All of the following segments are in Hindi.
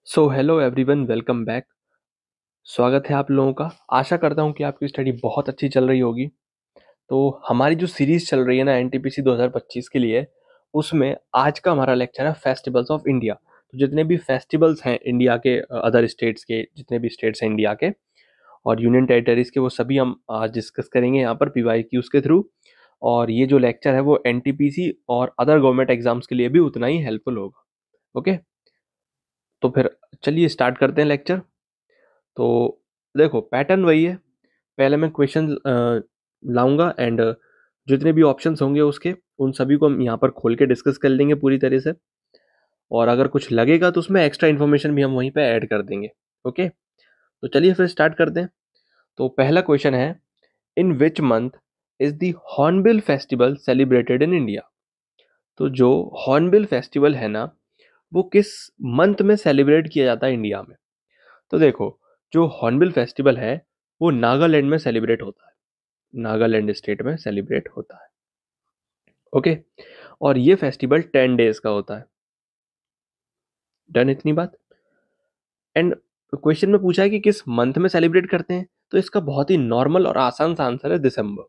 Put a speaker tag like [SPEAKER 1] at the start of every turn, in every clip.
[SPEAKER 1] So hello everyone, welcome back. स्वागत है आप लोगों का। आशा करता हूँ कि आपकी स्टडी बहुत अच्छी चल रही होगी। तो हमारी जो सीरीज चल रही है ना एनटीपीसी 2025 के लिए, उसमें आज का हमारा लेक्चर है फेस्टिवल्स ऑफ इंडिया। तो जितने भी फेस्टिवल्स हैं इंडिया के, अदर स्टेट्स के जितने भी स्टेट्स हैं इंडिया के और यूनियन टेरिटरीज के, वो सभी हम आज डिस्कस करेंगे यहाँ पर पीवाईक्यूज के थ्रू। और ये जो लेक्चर है वो एनटीपीसी और अदर गवर्नमेंट एग्जाम्स के लिए भी उतना ही हेल्पफुल होगा। ओके, तो फिर चलिए स्टार्ट करते हैं लेक्चर। तो देखो, पैटर्न वही है। पहले मैं क्वेश्चन लाऊंगा एंड जितने भी ऑप्शंस होंगे उसके, उन सभी को हम यहाँ पर खोल के डिस्कस कर लेंगे पूरी तरह से। और अगर कुछ लगेगा तो उसमें एक्स्ट्रा इन्फॉर्मेशन भी हम वहीं पे ऐड कर देंगे। ओके, तो चलिए फिर स्टार्ट करते हैं। तो पहला क्वेश्चन है, in which month is the hornbill festival celebrated in India. तो जो हॉर्नबिल फेस्टिवल है ना, वो किस मंथ में सेलिब्रेट किया जाता है इंडिया में। तो देखो, जो हॉर्नबिल फेस्टिवल है वो नागालैंड में सेलिब्रेट होता है। नागालैंड स्टेट में सेलिब्रेट होता है। ओके, और ये फेस्टिवल 10 डेज का होता है। डन इतनी बात। एंड क्वेश्चन में पूछा है कि किस मंथ में सेलिब्रेट करते हैं, तो इसका बहुत ही नॉर्मल और आसान सा आंसर है दिसंबर।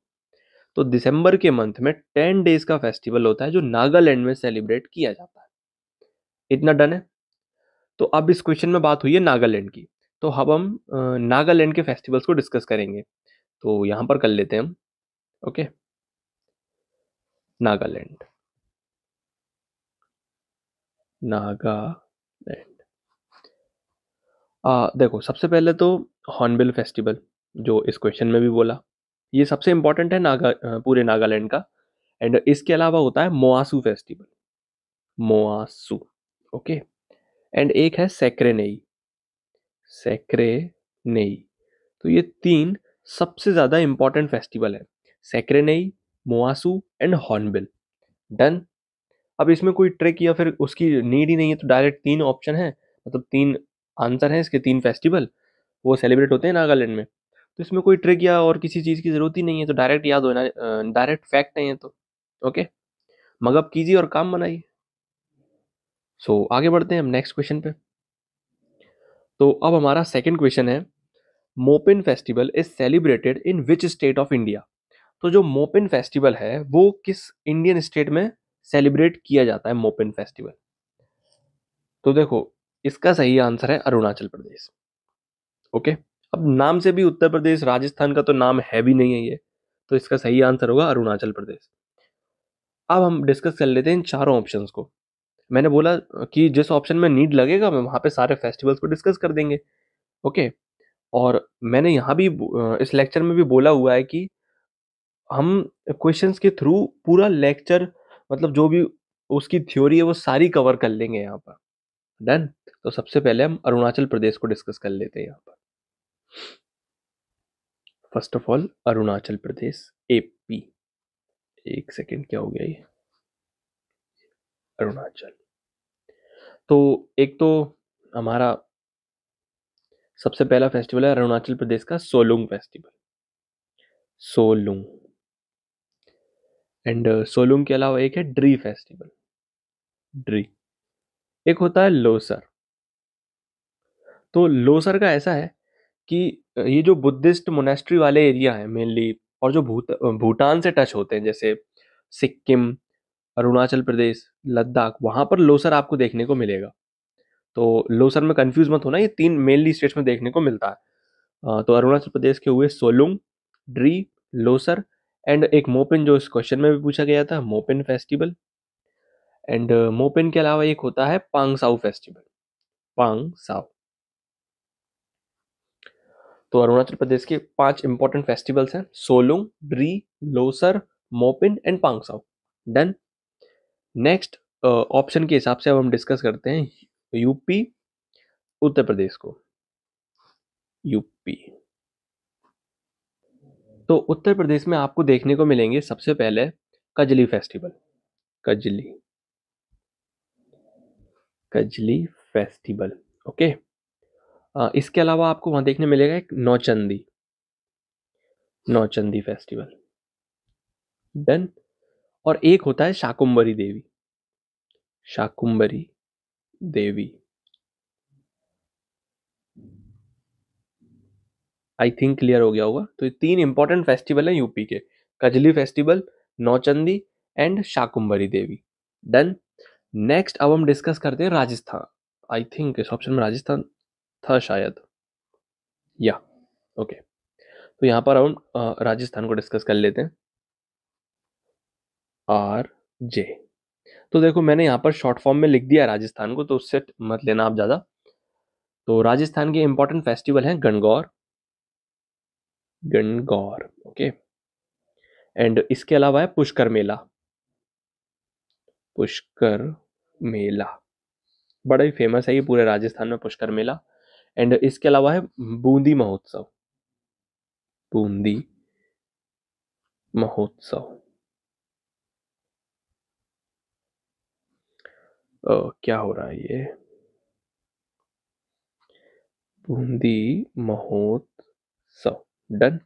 [SPEAKER 1] तो दिसंबर के मंथ में 10 डेज का फेस्टिवल होता है जो नागालैंड में सेलिब्रेट किया जाता है। इतना डन है। तो अब इस क्वेश्चन में बात हुई है नागालैंड की, तो अब हम नागालैंड के फेस्टिवल्स को डिस्कस करेंगे। तो यहां पर कर लेते हैं हम। ओके, नागालैंड। नागालैंड। देखो, सबसे पहले तो हॉर्नबिल फेस्टिवल, जो इस क्वेश्चन में भी बोला, ये सबसे इंपॉर्टेंट है पूरे नागालैंड का। एंड इसके अलावा होता है मोआसू फेस्टिवल। मोआसू। ओके, एंड एक है सेक्रेनेई। सेक्रेनेई। तो ये तीन सबसे ज्यादा इंपॉर्टेंट फेस्टिवल है। सेक्रेनेई, मोआसू एंड हॉर्नबिल। डन। अब इसमें कोई ट्रिक या फिर उसकी नीड ही नहीं है, तो डायरेक्ट तीन ऑप्शन है, मतलब तीन आंसर है इसके, तीन फेस्टिवल वो सेलिब्रेट होते हैं नागालैंड में। तो इसमें कोई ट्रिक या और किसी चीज़ की ज़रूरत ही नहीं है, तो डायरेक्ट याद होना, डायरेक्ट फैक्ट है ये तो। ओके, मगअप कीजिए और काम बनाइए। सो आगे बढ़ते हैं हम नेक्स्ट क्वेश्चन पे। तो अब हमारा सेकंड क्वेश्चन है, Mopin festival is celebrated in which state of India. तो जो मोपिन फेस्टिवल है वो किस इंडियन स्टेट में सेलिब्रेट किया जाता है, मोपिन फेस्टिवल। तो देखो, इसका सही आंसर है अरुणाचल प्रदेश। ओके, अब नाम से भी उत्तर प्रदेश राजस्थान का तो नाम है भी नहीं है ये, तो इसका सही आंसर होगा अरुणाचल प्रदेश। अब हम डिस्कस कर लेते हैं इन चारों ऑप्शंस को। मैंने बोला कि जिस ऑप्शन में नीड लगेगा मैं वहां पे सारे फेस्टिवल्स को डिस्कस कर देंगे। ओके, और मैंने यहाँ भी इस लेक्चर में भी बोला हुआ है कि हम क्वेश्चंस के थ्रू पूरा लेक्चर, मतलब जो भी उसकी थ्योरी है वो सारी कवर कर लेंगे यहाँ पर। डन। तो सबसे पहले हम अरुणाचल प्रदेश को डिस्कस कर लेते हैं यहाँ पर। First of all Arunachal Pradesh, AP. एक सेकेंड, क्या हो गया ये। अरुणाचल। तो एक तो हमारा सबसे पहला फेस्टिवल है अरुणाचल प्रदेश का सोलुंग फेस्टिवल। सोलुंग। एंड सोलुंग के अलावा एक है ड्री फेस्टिवल। ड्री। एक होता है लोसर। तो लोसर का ऐसा है कि ये जो बुद्धिस्ट मोनेस्ट्री वाले एरिया है मेनली, और जो भूटान से टच होते हैं, जैसे सिक्किम, अरुणाचल प्रदेश, लद्दाख, वहां पर लोसर आपको देखने को मिलेगा। तो लोसर में कंफ्यूज मत होना, ये तीन मेनली स्टेट्स में देखने को मिलता है। तो अरुणाचल प्रदेश के हुए सोलुंग, ड्री, लोसर, एंड एक मोपिन जो इस क्वेश्चन में भी पूछा गया था, मोपिन फेस्टिवल। एंड मोपिन के अलावा एक होता है पांगसाउ फेस्टिवल। पांगसाउ। तो अरुणाचल प्रदेश के 5 इंपॉर्टेंट फेस्टिवल्स हैं, Solung, Dree, Losar, Mopin and Pangsau. Done. Next option के हिसाब से अब हम डिस्कस करते हैं यूपी, उत्तर प्रदेश को। यूपी। तो उत्तर प्रदेश में आपको देखने को मिलेंगे सबसे पहले Kajli festival. Kajli. Kajli festival. Okay. इसके अलावा आपको वहां देखने मिलेगा एक नौचंदी। नौचंदी फेस्टिवल। डन। और एक होता है Shakumbhari Devi. Shakumbhari Devi. I think clear हो गया होगा। तो ये 3 इंपॉर्टेंट फेस्टिवल है यूपी के, Kajli festival, Nauchandi and Shakumbhari Devi. Done. Next अब हम डिस्कस करते हैं राजस्थान। आई थिंक इस ऑप्शन में राजस्थान था शायद, या ओके। तो यहाँ पर हम राजस्थान को डिस्कस कर लेते हैं। R J. तो देखो मैंने यहाँ पर शॉर्ट फॉर्म में लिख दिया राजस्थान को, तो उससे मत लेना आप ज़्यादा। तो राजस्थान के इंपॉर्टेंट फेस्टिवल हैं गणगौर, गणगौर ओके। एंड इसके अलावा है पुष्कर मेला, पुष्कर मेला बड़ा ही फेमस है ये पूरे राजस्थान में, पुष्कर मेला। एंड इसके अलावा है बूंदी महोत्सव, बूंदी महोत्सव। क्या हो रहा है ये, बूंदी महोत्सव। डन।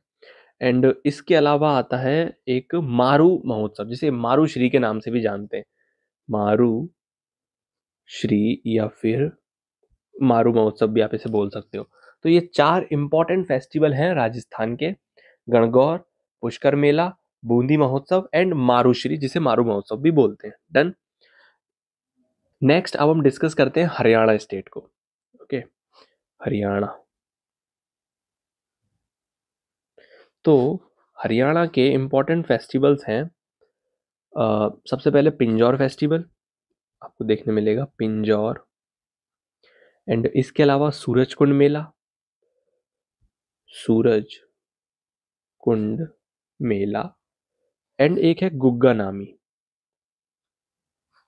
[SPEAKER 1] एंड इसके अलावा आता है एक मारू महोत्सव, जिसे मारू श्री के नाम से भी जानते हैं, मारू श्री या फिर मारू महोत्सव भी आप इसे बोल सकते हो। तो ये 4 इंपॉर्टेंट फेस्टिवल हैं राजस्थान के, गणगौर, पुष्कर मेला, बूंदी महोत्सव एंड मारूश्री, जिसे मारू महोत्सव भी बोलते हैं। डन। नेक्स्ट अब हम डिस्कस करते हैं हरियाणा स्टेट को। ओके, हरियाणा। तो हरियाणा के इंपॉर्टेंट फेस्टिवल्स हैं, सबसे पहले पिंजौर फेस्टिवल आपको देखने मिलेगा, पिंजौर। एंड इसके अलावा सूरज कुंड मेला, सूरज कुंड मेला। एंड एक है गुग्गा नामी,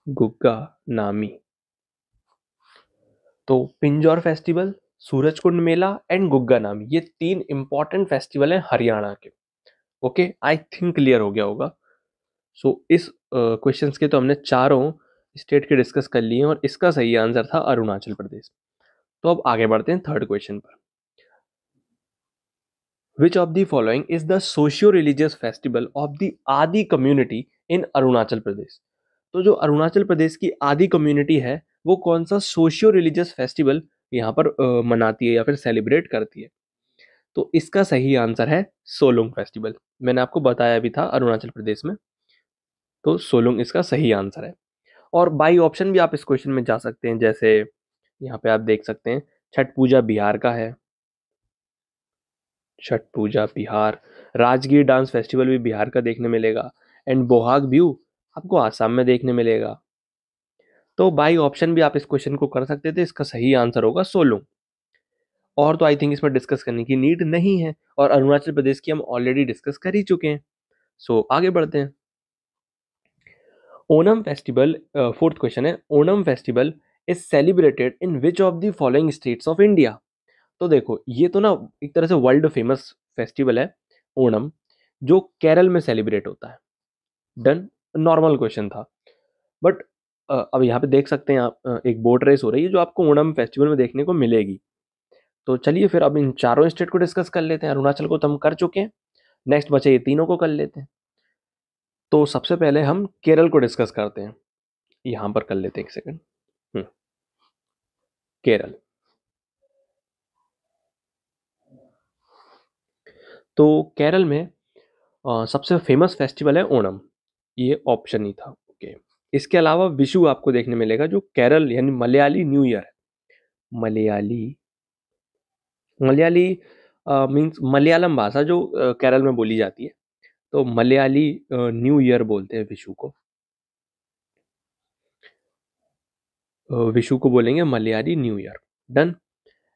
[SPEAKER 1] गुग्गा नामी। तो Pinjore festival, Suraj Kund Mela and Gugga नामी, ये 3 इंपॉर्टेंट फेस्टिवल हैं हरियाणा के। ओके, आई थिंक क्लियर हो गया होगा। सो इस क्वेश्चंस के तो हमने चारों स्टेट के डिस्कस कर लिए हैं, और इसका सही आंसर था अरुणाचल प्रदेश। तो अब आगे बढ़ते हैं थर्ड क्वेश्चन पर। Which of the following is the socio-religious festival of the आदि community in अरुणाचल प्रदेश? तो जो अरुणाचल प्रदेश की आदि कम्युनिटी है, वो कौन सा सोशियो रिलीजियस फेस्टिवल यहाँ पर मनाती है या फिर सेलिब्रेट करती है? तो इसका सही आंसर है सोलुंग फेस्टिवल। मैंने आपको बताया भी था अरुणाचल प्रदेश में, तो सोलुंग इसका सही आंसर है। और बाई ऑप्शन भी आप इस क्वेश्चन में जा सकते हैं, जैसे यहाँ पे आप देख सकते हैं छठ पूजा बिहार का है, छठ पूजा बिहार। राजगीर डांस फेस्टिवल भी बिहार का देखने मिलेगा। एंड बोहाग बिहू आपको आसाम में देखने मिलेगा। तो बाई ऑप्शन भी आप इस क्वेश्चन को कर सकते थे, इसका सही आंसर होगा सोलुंग। और तो आई थिंक इस पर डिस्कस करने की नीड नहीं है, और अरुणाचल प्रदेश की हम ऑलरेडी डिस्कस कर ही चुके हैं। सो आगे बढ़ते हैं। ओणम फेस्टिवल, फोर्थ क्वेश्चन है, Onam festival is celebrated in which of the following states of India? तो देखो ये तो ना एक तरह से वर्ल्ड फेमस फेस्टिवल है ओणम, जो केरल में सेलिब्रेट होता है। डन। नॉर्मल क्वेश्चन था, बट अब यहाँ पे देख सकते हैं आप, एक बोट रेस हो रही है जो आपको ओणम फेस्टिवल में देखने को मिलेगी। तो चलिए फिर अब इन चारों स्टेट को डिस्कस कर लेते हैं। अरुणाचल को तो हम कर चुके हैं, नेक्स्ट बचे ये तीनों को कर लेते हैं। तो सबसे पहले हम केरल को डिस्कस करते हैं, यहाँ पर कर लेते हैं, एक सेकंड। केरल। तो केरल में सबसे फेमस फेस्टिवल है ओणम, ये ऑप्शन ही था। ओके, इसके अलावा विशु आपको देखने मिलेगा, जो केरल यानी मलयाली न्यू ईयर है। मलयाली, मलयाली मीन्स मलयालम भाषा जो केरल में बोली जाती है, तो मलयाली न्यू ईयर बोलते हैं विशु को। विशु को बोलेंगे Malayali new year. Done.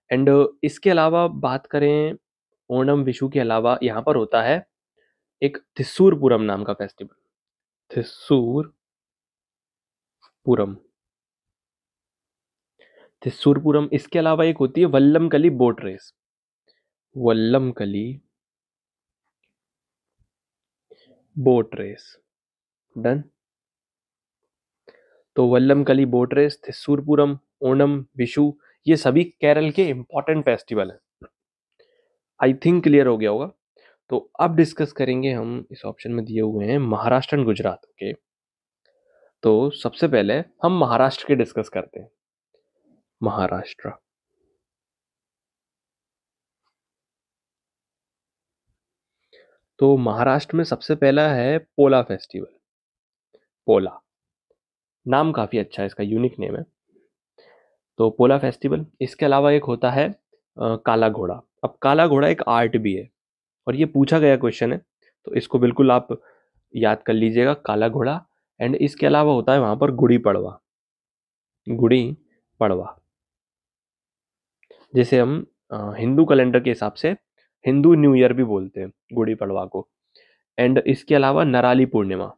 [SPEAKER 1] And इसके अलावा बात करें, ओणम विशु के अलावा यहाँ पर होता है एक थिस्सूर पूरम नाम का फेस्टिवल, थिस्सूर पूरम, थिस्सूर पूरम। इसके अलावा एक होती है Vallamkali boat race, Vallamkali boat race. Done. तो वल्लमकली बोट रेस, थिस्सूर पूरम, ओणम, विशु, ये सभी केरल के इंपॉर्टेंट फेस्टिवल हैं। आई थिंक क्लियर हो गया होगा। तो अब डिस्कस करेंगे हम, इस ऑप्शन में दिए हुए हैं महाराष्ट्र एंड गुजरात। ओके, तो सबसे पहले हम महाराष्ट्र के डिस्कस करते हैं। महाराष्ट्र। तो महाराष्ट्र में सबसे पहला है पोला फेस्टिवल। पोला नाम काफी अच्छा है, इसका यूनिक नेम है। तो पोला फेस्टिवल, इसके अलावा एक होता है काला घोड़ा। अब काला घोड़ा एक आर्ट भी है और ये पूछा गया क्वेश्चन है, तो इसको बिल्कुल आप याद कर लीजिएगा, काला घोड़ा। एंड इसके अलावा होता है वहां पर गुड़ी पड़वा। गुड़ी पड़वा जिसे हम हिंदू कैलेंडर के हिसाब से हिंदू न्यू ईयर भी बोलते हैं, गुड़ी पड़वा को। एंड इसके अलावा नराली पूर्णिमा।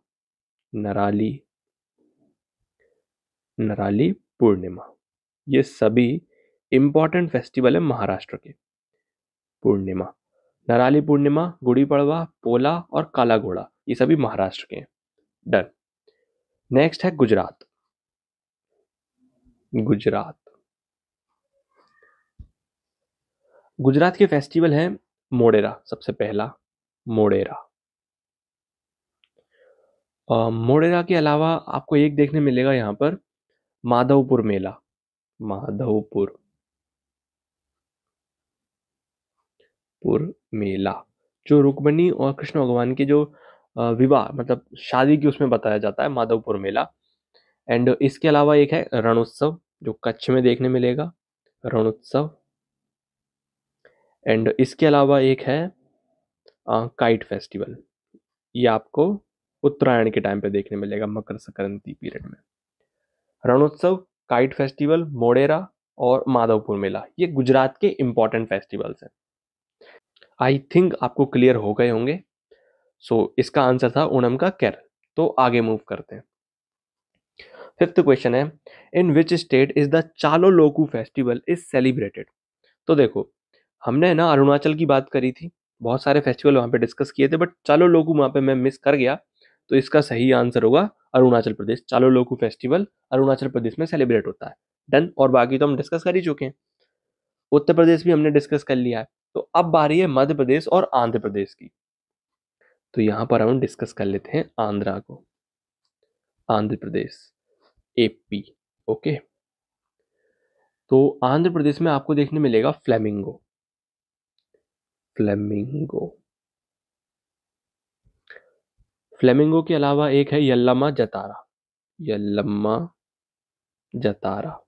[SPEAKER 1] नराली नराली पूर्णिमा, ये सभी इंपॉर्टेंट फेस्टिवल है महाराष्ट्र के। पूर्णिमा, नराली पूर्णिमा, गुड़ी पड़वा, पोला और काला घोड़ा, ये सभी महाराष्ट्र के हैं। डन। नेक्स्ट है गुजरात। गुजरात गुजरात के फेस्टिवल है मोडेरा। सबसे पहला मोडेरा। मोडेरा के अलावा आपको एक देखने मिलेगा यहाँ पर माधवपुर मेला। माधवपुर मेला, जो रुक्मिणी और कृष्ण भगवान के जो विवाह मतलब शादी की उसमें बताया जाता है, माधवपुर मेला। एंड इसके अलावा एक है रणोत्सव, जो कच्छ में देखने मिलेगा, रणोत्सव। एंड इसके अलावा एक है काइट फेस्टिवल, ये आपको उत्तरायण के टाइम पे देखने मिलेगा, मकर संक्रांति पीरियड में। रणोत्सव, काइट फेस्टिवल, मोडेरा और माधवपुर मेला, ये गुजरात के इंपॉर्टेंट फेस्टिवल्स हैं। आई थिंक आपको क्लियर हो गए होंगे। इसका आंसर था ओणम का केरल। तो आगे मूव करते हैं। फिफ्थ क्वेश्चन है, in which state is the चालो लोकू फेस्टिवल इज सेलिब्रेटेड। तो देखो, हमने ना अरुणाचल की बात करी थी, बहुत सारे फेस्टिवल वहां पे डिस्कस किए थे, बट चालो लोकू वहां पे मैं मिस कर गया। तो इसका सही आंसर होगा अरुणाचल प्रदेश। चालो लोकू फेस्टिवल अरुणाचल प्रदेश में सेलिब्रेट होता है। डन। और बाकी तो हम डिस्कस कर ही चुके हैं। उत्तर प्रदेश भी हमने डिस्कस कर लिया है। तो अब बारी है मध्य प्रदेश और आंध्र प्रदेश की। तो यहां पर हम डिस्कस कर लेते हैं आंध्रा को। आंध्र प्रदेश, एपी। ओके। तो आंध्र प्रदेश में आपको देखने मिलेगा फ्लेमिंगो। फ्लेमिंगो फ्लेमिंगो के अलावा एक है यल्लम्मा जतारा। यल्लम्मा जतारा,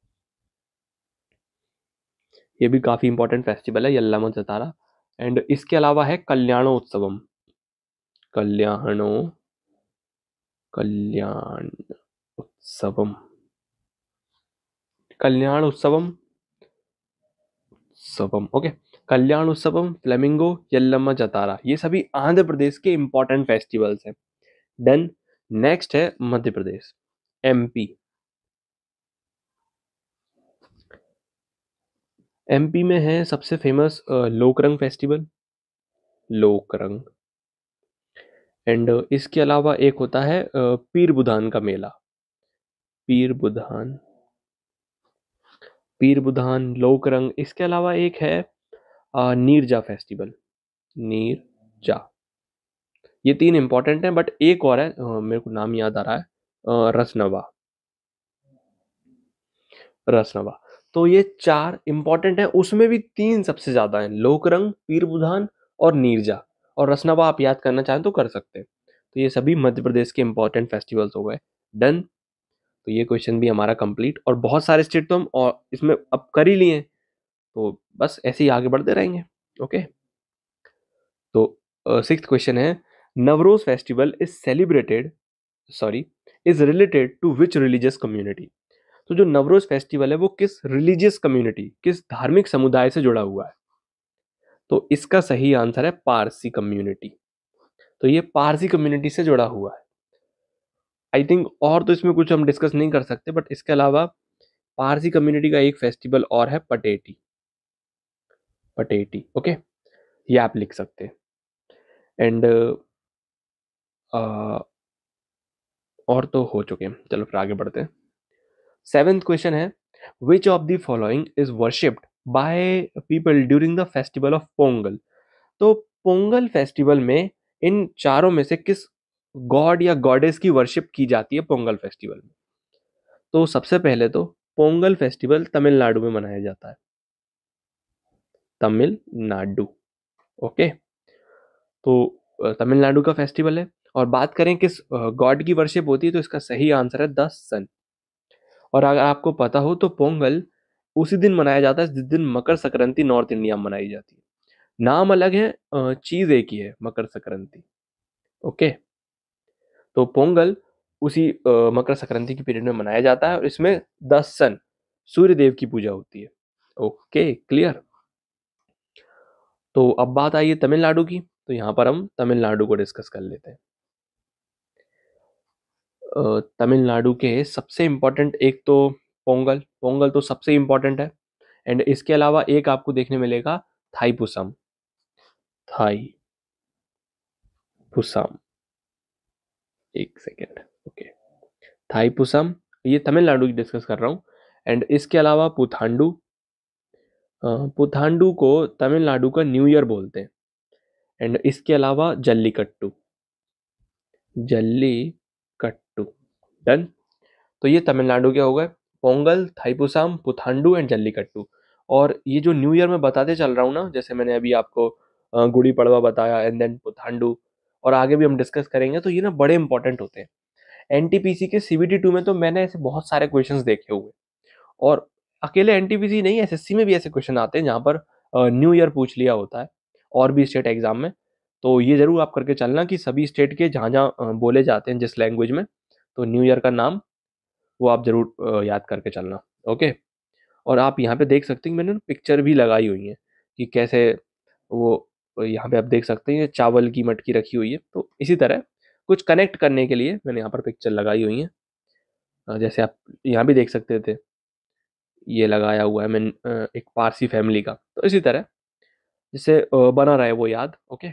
[SPEAKER 1] ये भी काफी इंपॉर्टेंट फेस्टिवल है, यल्लम्मा जतारा। एंड इसके अलावा है कल्याणोत्सवम। कल्याणो कल्याण उत्सवम कल्याण उत्सवम उत्सवम ओके। कल्याण उत्सवम, फ्लेमिंगो, यल्लम्मा जतारा, ये सभी आंध्र प्रदेश के इंपॉर्टेंट फेस्टिवल्स हैं। देन नेक्स्ट है मध्य प्रदेश, एमपी। एमपी में है सबसे famous Lokrang festival, Lokrang. And इसके अलावा एक होता है पीर बुधान का मेला। पीर बुधान, पीर बुधान, लोकरंग। इसके अलावा एक है नीरजा फेस्टिवल, नीरजा। ये तीन इंपॉर्टेंट हैं, बट एक और है मेरे को नाम याद आ रहा है, रसनवा। रसनवा। तो ये चार इंपॉर्टेंट है, उसमें भी तीन सबसे ज्यादा हैं, लोकरंग, पीर बुधान और नीरजा। और रसनवा आप याद करना चाहें तो कर सकते हैं। तो ये सभी मध्य प्रदेश के इंपॉर्टेंट फेस्टिवल्स हो गए। डन। तो ये क्वेश्चन भी हमारा कंप्लीट, और बहुत सारे स्टेट तो हम और इसमें अब कर ही लिए हैं, तो बस ऐसे ही आगे बढ़ते रहेंगे। ओके। तो सिक्स्थ क्वेश्चन है, Navroz festival is celebrated sorry is related to which religious community. तो जो नवरोज फेस्टिवल है वो किस रिलीजियस कम्युनिटी, किस धार्मिक समुदाय से जुड़ा हुआ है। तो इसका सही आंसर है पारसी कम्युनिटी। तो ये पारसी कम्युनिटी से जुड़ा हुआ है। आई थिंक और तो इसमें कुछ हम डिस्कस नहीं कर सकते, बट इसके अलावा पारसी कम्युनिटी का एक फेस्टिवल और है पटेटी। पटेटी ओके, ये आप लिख सकते हैं। एंड और तो हो चुके हैं, चलो फिर आगे बढ़ते हैं। सेवेंथ क्वेश्चन है, विच of the following is worshipped by people during the festival of Pongal. तो पोंगल फेस्टिवल में इन चारों में से किस गॉड या गॉडेस की वर्शिप की जाती है पोंगल फेस्टिवल में। तो सबसे पहले तो पोंगल फेस्टिवल तमिलनाडु में मनाया जाता है, तमिलनाडु। ओके। तो तमिलनाडु का फेस्टिवल है। और बात करें किस गॉड की वर्शिप होती है, तो इसका सही आंसर है द सन। और अगर आपको पता हो तो पोंगल उसी दिन मनाया जाता है जिस दिन मकर संक्रांति नॉर्थ इंडिया में मनाई जाती है। नाम अलग है, चीज एक ही है, मकर संक्रांति। ओके। तो पोंगल उसी मकर संक्रांति की पीरियड में मनाया जाता है और इसमें द सन, सूर्य देव की पूजा होती है। Okay, clear. तो अब बात आई है तमिलनाडु की, तो यहाँ पर हम तमिलनाडु को डिस्कस कर लेते हैं। तमिलनाडु के सबसे इम्पोर्टेंट एक तो पोंगल, पोंगल तो सबसे इम्पोर्टेंट है। एंड इसके अलावा एक आपको देखने मिलेगा थाईपुसम, थाईपुसम, एक सेकेंड। ओके, थाईपुसम, ये तमिलनाडु की डिस्कस कर रहा हूँ। एंड इसके अलावा पुथांडु, पुथांडु को तमिलनाडु का न्यू ईयर बोलते हैं। एंड इसके अलावा जल्लीकट्टू, जल्लीकट्टू। डन। तो ये तमिलनाडु के हो गए, पोंगल, थाईपुसम, पुथांडु एंड जल्लीकट्टू। और ये जो न्यू ईयर में बताते चल रहा हूँ ना, जैसे मैंने अभी आपको गुड़ी पड़वा बताया एंड देन पुथांडु, और आगे भी हम डिस्कस करेंगे, तो ये ना बड़े इंपॉर्टेंट होते हैं। एनटीपीसी के सीबीटी 2 में तो मैंने ऐसे बहुत सारे क्वेश्चंस देखे हुए, और अकेले एनटीपीसी नहीं, एसएससी में भी ऐसे क्वेश्चन आते हैं जहाँ पर न्यू ईयर पूछ लिया होता है, और भी स्टेट एग्जाम में। तो ये जरूर आप करके चलना कि सभी स्टेट के जहाँ जहाँ बोले जाते हैं जिस लैंग्वेज में, तो न्यू ईयर का नाम वो आप जरूर याद करके चलना। ओके। और आप यहाँ पे देख सकते हैं मैंने पिक्चर भी लगाई हुई है कि कैसे वो, यहाँ पे आप देख सकते हैं चावल की मटकी रखी हुई है, तो इसी तरह कुछ कनेक्ट करने के लिए मैंने यहाँ पर पिक्चर लगाई हुई है। जैसे आप यहाँ भी देख सकते थे, ये लगाया हुआ है मैं एक पारसी फैमिली का, तो इसी तरह जिससे बना रहे वो याद। ओके।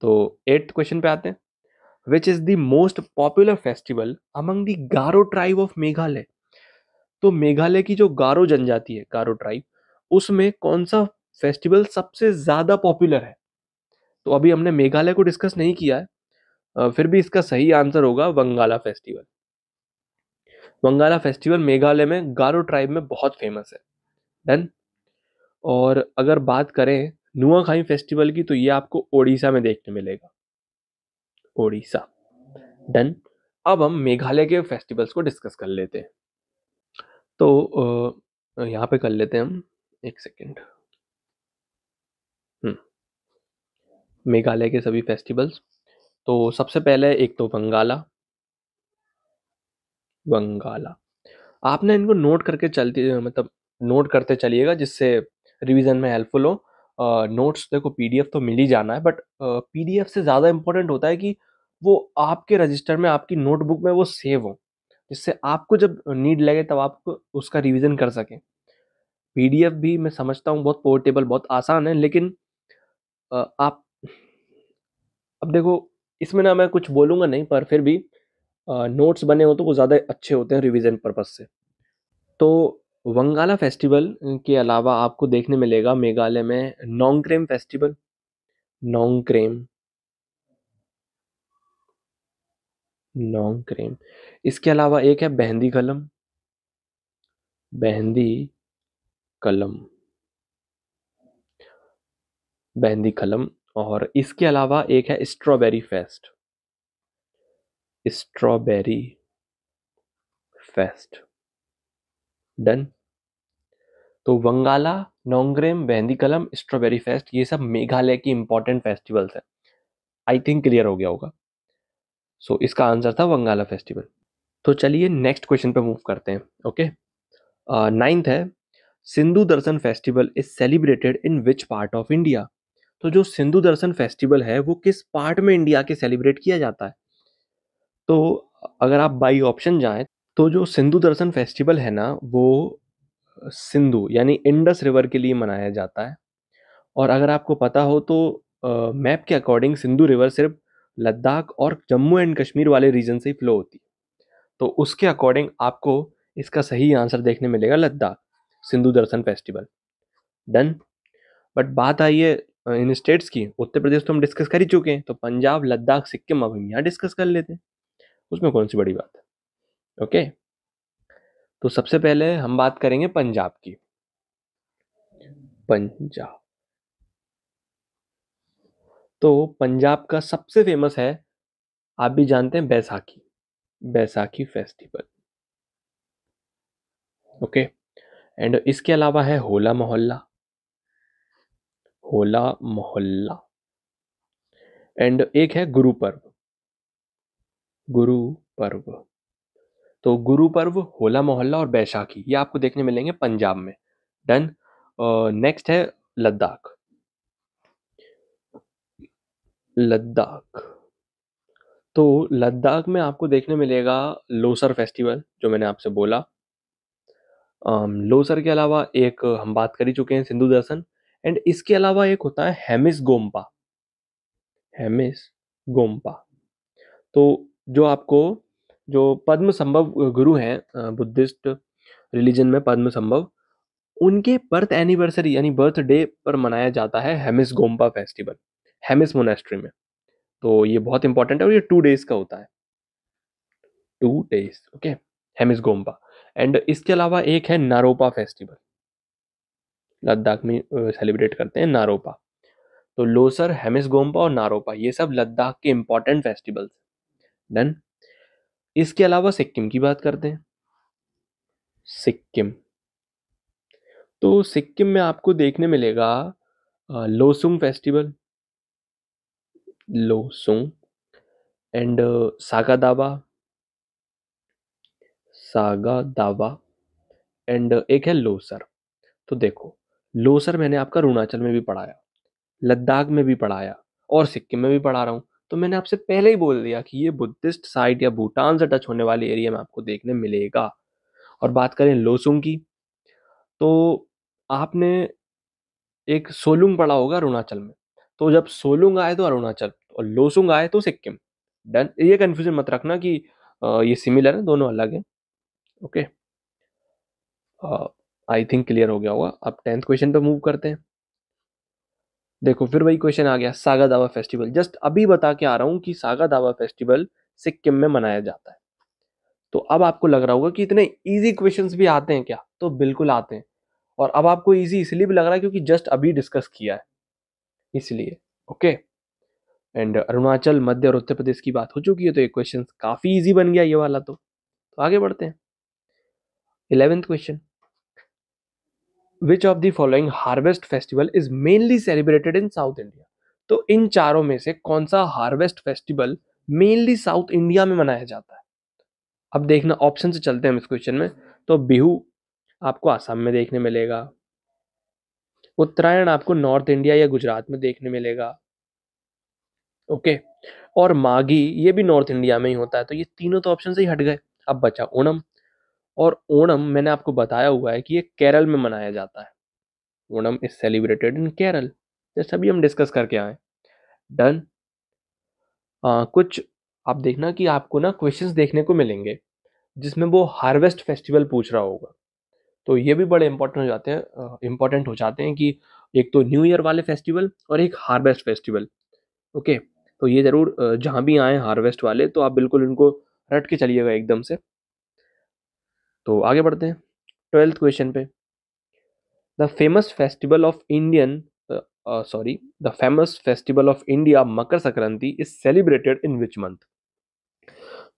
[SPEAKER 1] तो 8th क्वेश्चन पे आते हैं। Which is the most popular festival among the Garo tribe of Meghalaya. तो मेघालय की जो गारो जनजाति है, गारो ट्राइब, उसमें कौन सा फेस्टिवल सबसे ज्यादा पॉपुलर है। तो अभी हमने मेघालय को डिस्कस नहीं किया है, फिर भी इसका सही आंसर होगा वंगाला फेस्टिवल। वंगाला फेस्टिवल मेघालय में गारो ट्राइब में बहुत फेमस है। डन। और अगर बात करें नुआखाई फेस्टिवल की, तो ये आपको ओडिशा में देखने मिलेगा, ओडिशा। डन। अब हम मेघालय के फेस्टिवल्स को डिस्कस कर लेते हैं। तो यहाँ पे कर लेते हैं हम, एक सेकेंड। मेघालय के सभी फेस्टिवल्स, तो सबसे पहले एक तो वंगाला, वंगाला। आपने इनको नोट करके चलती, मतलब नोट करते चलिएगा जिससे रिवीजन में हेल्पफुल हो। नोट्स देखो पीडीएफ तो मिल ही जाना है, बट पीडीएफ से ज़्यादा इंपॉर्टेंट होता है कि वो आपके रजिस्टर में, आपकी नोटबुक में वो सेव हो, जिससे आपको जब नीड लगे तब आप उसका रिवीजन कर सकें। पीडीएफ भी मैं समझता हूँ बहुत पोर्टेबल, बहुत आसान है, लेकिन आप, अब देखो इसमें ना मैं कुछ बोलूँगा नहीं, पर फिर भी नोट्स बने हो तो वो ज़्यादा अच्छे होते हैं रिवीजन पर्पज से। तो वंगाला फेस्टिवल के अलावा आपको देखने मिलेगा मेघालय में नोंगक्रेम फेस्टिवल, नोंगक्रेम, नोंगक्रेम। इसके अलावा एक है बहंदी कलम, बहंदी कलम, बहंदी कलम। और इसके अलावा एक है strawberry fest, strawberry fest. Done. तो वंगाला, नोंगक्रेम, बहंदी कलम, स्ट्रॉबेरी फेस्ट, ये सब मेघालय की इंपॉर्टेंट फेस्टिवल्स हैं। आई थिंक क्लियर हो गया होगा। सो इसका आंसर था वंगाला फेस्टिवल। तो चलिए नेक्स्ट क्वेश्चन पे मूव करते हैं। ओके। 9th है, Sindhu Darshan festival is celebrated in which part of India. तो जो सिंधु दर्शन फेस्टिवल है वो किस पार्ट में इंडिया के सेलिब्रेट किया जाता है। तो अगर आप बाई ऑप्शन जाएं, तो जो सिंधु दर्शन फेस्टिवल है ना, वो सिंधु यानी इंडस रिवर के लिए मनाया जाता है। और अगर आपको पता हो तो मैप के अकॉर्डिंग सिंधु रिवर सिर्फ लद्दाख और जम्मू एंड कश्मीर वाले रीजन से ही फ्लो होती है। तो उसके अकॉर्डिंग आपको इसका सही आंसर देखने मिलेगा Ladakh, Sindhu Darshan festival. Done. But बात आई है इन स्टेट्स की, उत्तर प्रदेश तो हम डिस्कस कर ही चुके हैं, तो पंजाब, लद्दाख, सिक्किम अब हम यहाँ डिस्कस कर लेते हैं, उसमें कौन सी बड़ी बात है। ओके। तो सबसे पहले हम बात करेंगे पंजाब की। पंजाब, तो पंजाब का सबसे फेमस है, आप भी जानते हैं, Baisakhi. Baisakhi festival. Okay. And इसके अलावा है होला मोहल्ला। होला मोहल्ला। एंड एक है गुरु पर्व। गुरु पर्व। तो गुरु पर्व, होला मोहल्ला और बैसाखी ये आपको देखने मिलेंगे पंजाब में। डन। नेक्स्ट है लद्दाख। लद्दाख। तो लद्दाख में आपको देखने मिलेगा लोसर फेस्टिवल, जो मैंने आपसे बोला। लोसर के अलावा एक हम बात कर ही चुके हैं, सिंधु दर्शन। एंड इसके अलावा एक होता है हेमिस गोम्पा। हेमिस गोम्पा। तो जो आपको, जो पद्म संभव गुरु हैं बुद्धिस्ट रिलीजन में, पद्म संभव, उनके बर्थ एनिवर्सरी यानी बर्थडे पर मनाया जाता है हेमिस गोम्पा फेस्टिवल, हेमिस मोनेस्ट्री में। तो ये बहुत इंपॉर्टेंट है और ये 2 days का होता है। 2 days। Okay. Hemis Gompa. And इसके अलावा एक है नारोपा फेस्टिवल। लद्दाख में सेलिब्रेट करते हैं नारोपा। तो लोसर, हेमिस गोम्पा और नारोपा ये सब लद्दाख के इंपॉर्टेंट फेस्टिवल्स। डन। इसके अलावा सिक्किम की बात करते हैं। सिक्किम। तो सिक्किम में आपको देखने मिलेगा Losoong festival. Losoong. And saga दावा। सागा दावा। एंड एक है लोसर। तो देखो, लोसर मैंने आपका अरुणाचल में भी पढ़ाया, लद्दाख में भी पढ़ाया और सिक्किम में भी पढ़ा रहा हूँ। तो मैंने आपसे पहले ही बोल दिया कि ये बुद्धिस्ट साइट या भूटान से टच होने वाले एरिया में आपको देखने मिलेगा। और बात करें लोसुंग की, तो आपने एक सोलुंग पढ़ा होगा अरुणाचल में। तो जब सोलुंग आए तो अरुणाचल और लोसुंग आए तो सिक्किम। डन। ये कंफ्यूजन मत रखना कि ये सिमिलर है, दोनों अलग है। ओके। आई थिंक क्लियर हो गया होगा। अब 10th क्वेश्चन पे मूव करते हैं। देखो फिर वही क्वेश्चन आ गया, सागा दावा फेस्टिवल। जस्ट अभी बता के आ रहा हूँ कि सागा दावा फेस्टिवल सिक्किम में मनाया जाता है। तो अब आपको लग रहा होगा कि इतने इजी क्वेश्चंस भी आते हैं क्या? तो बिल्कुल आते हैं। और अब आपको इजी इसलिए भी लग रहा है क्योंकि जस्ट अभी डिस्कस किया है, इसलिए। ओके। एंड अरुणाचल, मध्य और उत्तर प्रदेश की बात हो चुकी है, तो ये क्वेश्चन काफी इजी बन गया ये वाला। तो आगे बढ़ते हैं। 11th question. Which of the following harvest festival is mainly celebrated in south India? तो इन चारों में से कौन सा harvest festival mainly south India में मनाया जाता है? अब देखना, ऑप्शन से चलते हैं हम इस क्वेश्चन में। तो बिहू आपको आसाम में देखने मिलेगा। उत्तरायण आपको नॉर्थ इंडिया या गुजरात में देखने मिलेगा। ओके। और माघी ये भी नॉर्थ इंडिया में ही होता है। तो ये तीनों तो ऑप्शन से ही हट गए। अब बचा ओणम। और ओणम मैंने आपको बताया हुआ है कि ये केरल में मनाया जाता है। ओणम इज सेलिब्रेटेड इन केरल, जैसे अभी हम डिस्कस करके आए। डन। कुछ आप देखना कि आपको ना क्वेश्चंस देखने को मिलेंगे जिसमें वो हार्वेस्ट फेस्टिवल पूछ रहा होगा। तो ये भी बड़े इंपॉर्टेंट हो जाते हैं कि एक तो न्यू ईयर वाले फेस्टिवल और एक हार्वेस्ट फेस्टिवल। ओके। तो ये जरूर जहां भी आए हार्वेस्ट वाले तो आप बिल्कुल इनको रट के चलिएगा एकदम से। तो आगे बढ़ते हैं 12th क्वेश्चन पे। The famous festival of Indian sorry the famous festival of India Makar Sankranti is celebrated in which month?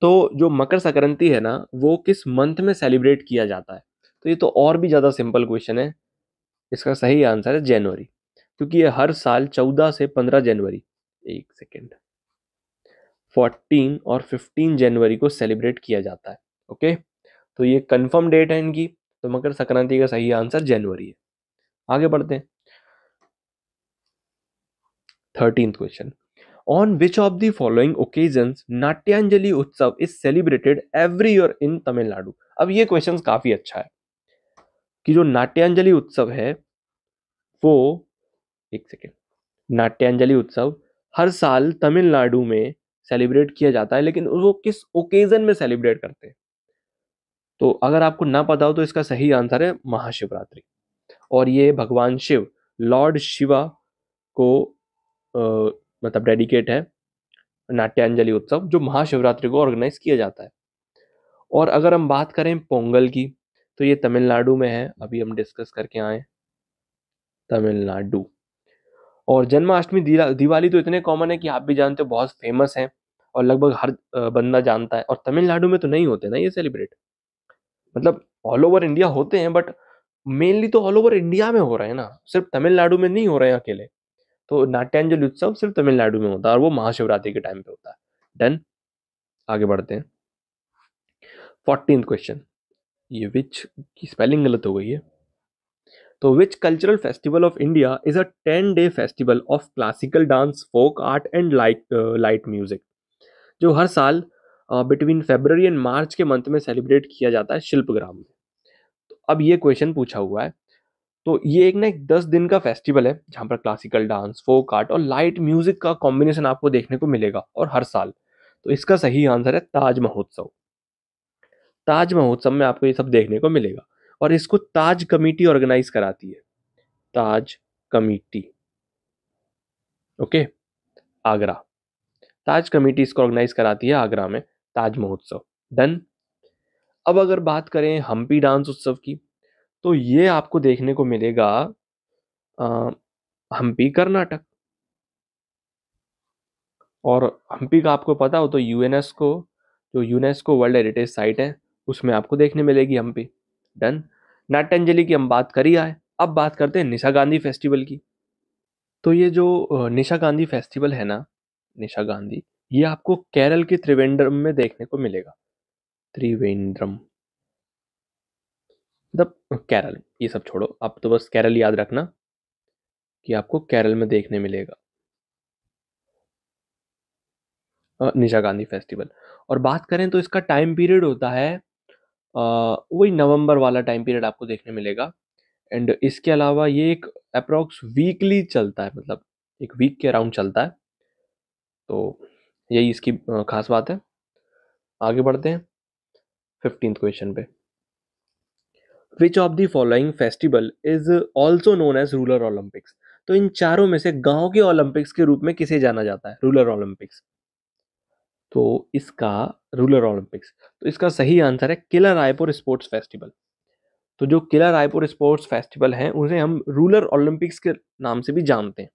[SPEAKER 1] तो जो मकर संक्रांति है ना, वो किस मंथ में सेलिब्रेट किया जाता है? तो ये तो और भी ज्यादा सिंपल क्वेश्चन है। इसका सही आंसर है जनवरी, क्योंकि ये हर साल 14 से 15 जनवरी, एक सेकेंड, 14 और 15 जनवरी को सेलिब्रेट किया जाता है। ओके। तो ये कंफर्म डेट है इनकी। तो मकर संक्रांति का सही आंसर जनवरी है। आगे बढ़ते हैं। 13th question. On which of the following occasions Natyanjali Utsav is celebrated every year in Tamil Nadu? अब ये क्वेश्चन काफी अच्छा है कि जो नाट्यांजलि उत्सव है वो, एक सेकेंड, नाट्यांजलि उत्सव हर साल तमिलनाडु में सेलिब्रेट किया जाता है, लेकिन वो किस ओकेजन में सेलिब्रेट करते हैं? तो अगर आपको ना पता हो तो इसका सही आंसर है महाशिवरात्रि। और ये भगवान शिव, लॉर्ड शिवा को अ, मतलब डेडिकेट है नाट्यांजलि उत्सव, जो महाशिवरात्रि को ऑर्गेनाइज किया जाता है। और अगर हम बात करें पोंगल की, तो ये तमिलनाडु में है, अभी हम डिस्कस करके आए, तमिलनाडु। और जन्माष्टमी दिवाली तो इतने कॉमन है कि आप भी जानते हो, बहुत फेमस है और लगभग हर बंदा जानता है। और तमिलनाडु में तो नहीं होते ना ये सेलिब्रेट, मतलब ऑल ओवर इंडिया होते हैं, बट मेनली तो ऑल ओवर इंडिया में हो रहे हैं ना, सिर्फ तमिलनाडु में नहीं हो रहे हैं अकेले। तो नाट्यांजलि उत्सव सिर्फ तमिलनाडु में होता है और वो महाशिवरात्रि के टाइम पे होता है। डन, आगे बढ़ते हैं। 14th क्वेश्चन, ये विच की स्पेलिंग गलत हो गई है। तो which cultural festival of India is a 10 day festival of classical dance, folk art and light music, जो हर साल बिटवीन फरवरी एंड मार्च के मंथ में सेलिब्रेट किया जाता है शिल्पग्राम में। तो अब ये क्वेश्चन पूछा हुआ है, तो ये एक 10 दिन का फेस्टिवल है जहाँ पर क्लासिकल डांस, फोक आर्ट और लाइट म्यूजिक का कॉम्बिनेशन आपको देखने को मिलेगा और हर साल। तो इसका सही आंसर है ताज महोत्सव। ताज महोत्सव में आपको ये सब देखने को मिलेगा और इसको ताज कमेटी ऑर्गेनाइज कराती है। ताज कमेटी, ओके, आगरा। ताज कमेटी इसको ऑर्गेनाइज कराती है आगरा में, ताज महोत्सव। डन। अब अगर बात करें हम्पी डांस उत्सव की, तो ये आपको देखने को मिलेगा अ, हम्पी कर्नाटक। और हम्पी का आपको पता हो तो यूनेस्को, जो यूनेस्को वर्ल्ड हेरिटेज साइट है, उसमें आपको देखने मिलेगी हम्पी। डन। नाट्यांजलि की हम बात कर ही आए, अब बात करते हैं निशा गांधी फेस्टिवल की। तो ये जो निशा गांधी फेस्टिवल है ना, निशा गांधी, ये आपको केरल के त्रिवेंद्रम में देखने को मिलेगा। त्रिवेंद्रम, मतलब केरल, ये सब छोड़ो, आप तो बस केरल याद रखना कि आपको केरल में देखने मिलेगा निशा गांधी फेस्टिवल। और बात करें तो इसका टाइम पीरियड होता है वही नवंबर वाला टाइम पीरियड आपको देखने मिलेगा। एंड इसके अलावा ये एक अप्रोक्स वीकली चलता है, मतलब एक वीक के अराउंड चलता है। तो यही इसकी खास बात है। आगे बढ़ते हैं 15th क्वेश्चन पे। Which of the following festival is also known as rural Olympics. तो इन चारों में से गांव के ओलंपिक्स के रूप में किसे जाना जाता है, रूरल ओलंपिक्स। तो इसका रूरल ओलंपिक्स, तो इसका सही आंसर है किला रायपुर स्पोर्ट्स फेस्टिवल। तो जो किला रायपुर स्पोर्ट्स फेस्टिवल है उसे हम रूरल ओलंपिक्स के नाम से भी जानते हैं।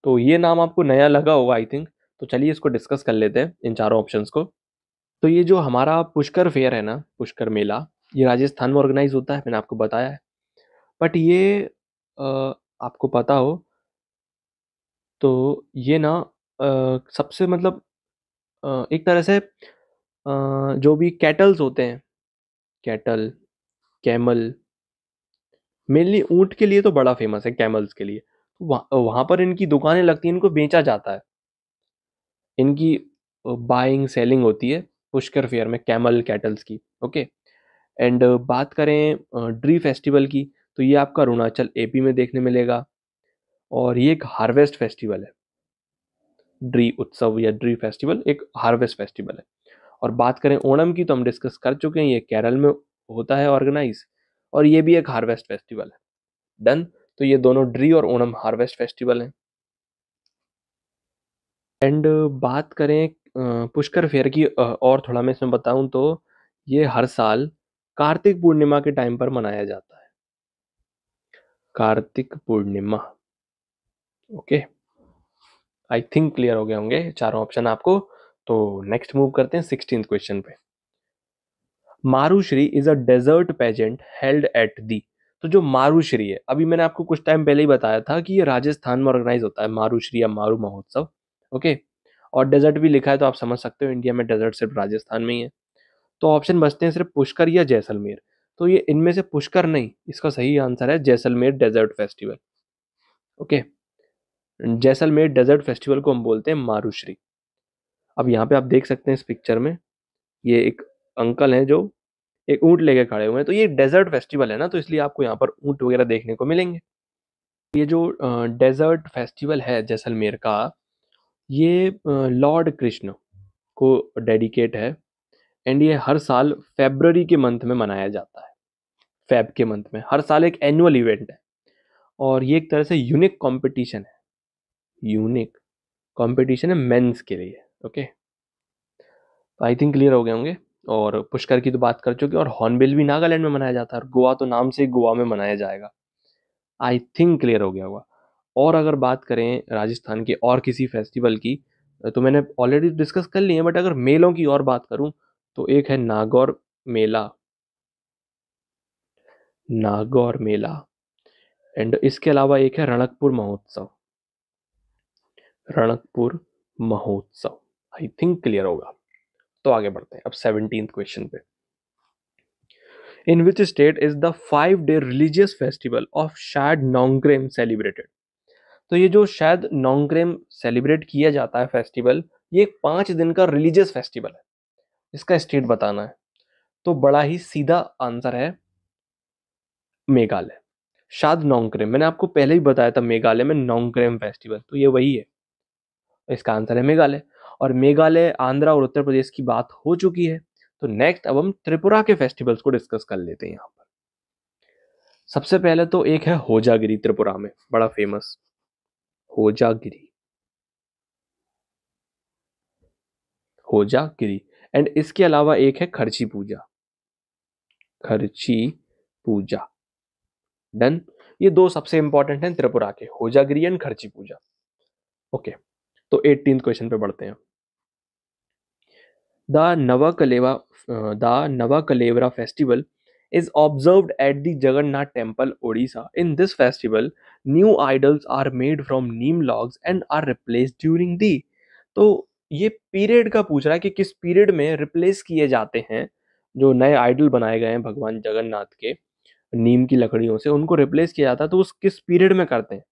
[SPEAKER 1] तो ये नाम आपको नया लगा होगा आई थिंक। तो चलिए इसको डिस्कस कर लेते हैं, इन चारों ऑप्शंस को। तो ये जो हमारा पुष्कर फेयर है ना, पुष्कर मेला, ये राजस्थान में ऑर्गेनाइज होता है, मैंने आपको बताया है। बट ये आपको पता हो तो ये ना सबसे मतलब एक तरह से जो भी कैटल्स होते हैं, कैटल, कैमल, मेनली ऊंट के लिए तो बड़ा फेमस है, कैमल्स के लिए। वहाँ पर इनकी दुकानें लगती हैं, इनको बेचा जाता है, इनकी बाइंग सेलिंग होती है पुष्कर फेयर में कैमल कैटल्स की। ओके। एंड बात करें ड्री फेस्टिवल की, तो ये आपका अरुणाचल एपी में देखने मिलेगा और ये एक हार्वेस्ट फेस्टिवल है। ड्री उत्सव या ड्री फेस्टिवल एक हार्वेस्ट फेस्टिवल है। और बात करें ओणम की, तो हम डिस्कस कर चुके हैं, ये केरल में होता है ऑर्गेनाइज और ये भी एक हार्वेस्ट फेस्टिवल है। डन। तो ये दोनों ड्री और ओणम हार्वेस्ट फेस्टिवल हैं। एंड बात करें पुष्कर फेयर की, और थोड़ा मैं इसमें बताऊं तो ये हर साल कार्तिक पूर्णिमा के टाइम पर मनाया जाता है। Kartik Purnima, okay. I think clear हो गए होंगे चारों ऑप्शन आपको। तो नेक्स्ट मूव करते हैं 16th क्वेश्चन पे। Marushree is a desert pageant held at the. तो जो मारुश्री है, अभी मैंने आपको कुछ टाइम पहले ही बताया था कि ये राजस्थान में ऑर्गेनाइज होता है, मारुश्री या मारू महोत्सव। ओके। और डेजर्ट भी लिखा है तो आप समझ सकते हो इंडिया में डेजर्ट सिर्फ राजस्थान में ही है। तो ऑप्शन बचते हैं सिर्फ पुष्कर या जैसलमेर। तो ये इनमें से पुष्कर नहीं, इसका सही आंसर है Jaisalmer desert festival. Okay. Jaisalmer desert festival को हम बोलते हैं मारुश्री। अब यहाँ पे आप देख सकते हैं इस पिक्चर में, ये एक अंकल हैं जो एक ऊंट लेके खड़े हुए हैं। तो ये डेजर्ट फेस्टिवल है ना, तो इसलिए आपको यहाँ पर ऊंट वगैरह देखने को मिलेंगे। ये जो डेजर्ट फेस्टिवल है जैसलमेर का, ये लॉर्ड कृष्ण को डेडिकेट है। एंड ये हर साल फेब्रवरी के मंथ में मनाया जाता है। फेब के मंथ में हर साल एक एनुअल इवेंट है और ये एक तरह से यूनिक कंपटीशन है, यूनिक कंपटीशन है मेंस के लिए। ओके। तो आई थिंक क्लियर हो गए होंगे। और पुष्कर की तो बात कर चुके हैं, और हॉर्नबिल भी नागालैंड में मनाया जाता है और गोवा तो नाम से ही गोवा में मनाया जाएगा। आई थिंक क्लियर हो गया होगा। और अगर बात करें राजस्थान के और किसी फेस्टिवल की, तो मैंने ऑलरेडी डिस्कस कर ली है, बट अगर मेलों की और बात करूं तो एक है नागौर मेला। नागौर मेला। एंड इसके अलावा एक है रणकपुर महोत्सव। रणकपुर महोत्सव। आई थिंक क्लियर होगा। तो आगे बढ़ते हैं अब 17th क्वेश्चन पे। In which state is the 5 day religious festival of Shad Nongkrem celebrated? तो ये जो शायद नोंगक्रेम सेलिब्रेट किया जाता है फेस्टिवल, ये एक 5 दिन का रिलीजियस फेस्टिवल है। इसका स्टेट बताना है। तो बड़ा ही सीधा आंसर है मेघालय। शाद नोंगक्रेम, मैंने आपको पहले ही बताया था मेघालय में नोंगक्रेम फेस्टिवल, तो ये वही है। इसका आंसर है मेघालय। और मेघालय, आंध्रा और उत्तर प्रदेश की बात हो चुकी है। तो नेक्स्ट अब हम त्रिपुरा के फेस्टिवल्स को डिस्कस कर लेते हैं यहाँ पर। सबसे पहले तो एक है होजागिरी, त्रिपुरा में बड़ा फेमस होजागिरी। होजागिरी। एंड इसके अलावा एक है खर्ची पूजा। खर्ची पूजा। डन। ये दो सबसे इंपॉर्टेंट हैं त्रिपुरा के, होजागिरी एंड खर्ची पूजा। ओके। तो 18th क्वेश्चन पे बढ़ते हैं। The Nabakalebara festival is observed at the Jagannath Temple, Odisha. In this festival, new idols are made from neem logs and are replaced during the। तो ये पीरियड का पूछ रहा है कि किस पीरियड में रिप्लेस किए जाते हैं जो नए आइडल बनाए गए हैं भगवान जगन्नाथ के नीम की लकड़ियों से, उनको रिप्लेस किया जाता है, तो उस किस पीरियड में करते हैं?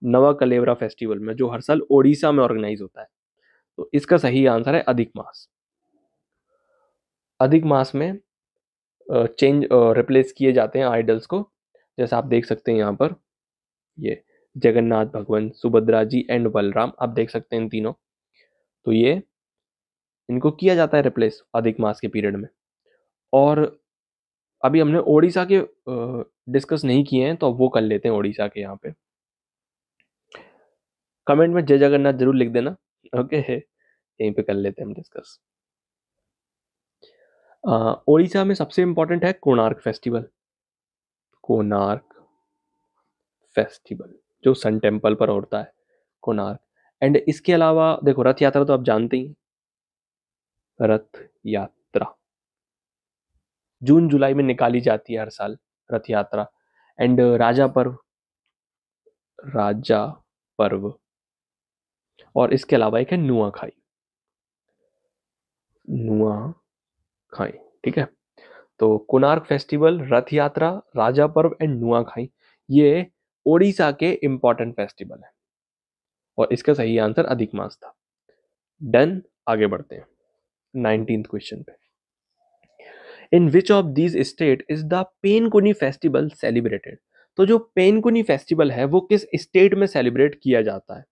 [SPEAKER 1] नवा कलेवरा फेस्टिवल में, जो हर साल ओडिशा में ऑर्गेनाइज होता है। तो इसका सही आंसर है अधिक मास। अधिक मास में रिप्लेस किए जाते हैं आइडल्स को। जैसा आप देख सकते हैं यहाँ पर, ये जगन्नाथ भगवान, सुभद्रा जी एंड बलराम, आप देख सकते हैं इन तीनों। तो ये इनको किया जाता है रिप्लेस अधिक मास के पीरियड में। और अभी हमने ओडिशा के डिस्कस नहीं किए हैं, तो अब वो कर लेते हैं ओडिशा के यहाँ पे। कमेंट में जय जगन्नाथ जरूर लिख देना। ओके, यहीं पे कर लेते हैं हम डिस्कस। ओडिशा में सबसे इंपॉर्टेंट है कोणार्क फेस्टिवल। कोणार्क फेस्टिवल जो सन टेम्पल पर होता है, कोणार्क। एंड इसके अलावा देखो, रथ यात्रा तो आप जानते ही, रथ यात्रा जून जुलाई में निकाली जाती है हर साल, रथ यात्रा। एंड राजा पर्व, राजा पर्व। और इसके अलावा एक है नुआखाई। नुआखाई, ठीक है। तो कोणार्क फेस्टिवल, रथ यात्रा, राजा पर्व एंड नुआखाई, ये ओडिशा के इंपॉर्टेंट फेस्टिवल है। और इसका सही आंसर अधिक मास था। डन। आगे बढ़ते हैं 19th क्वेश्चन पे। In which of these state is the Panguni festival celebrated? तो जो पेनकुनी फेस्टिवल है वो किस स्टेट में सेलिब्रेट किया जाता है?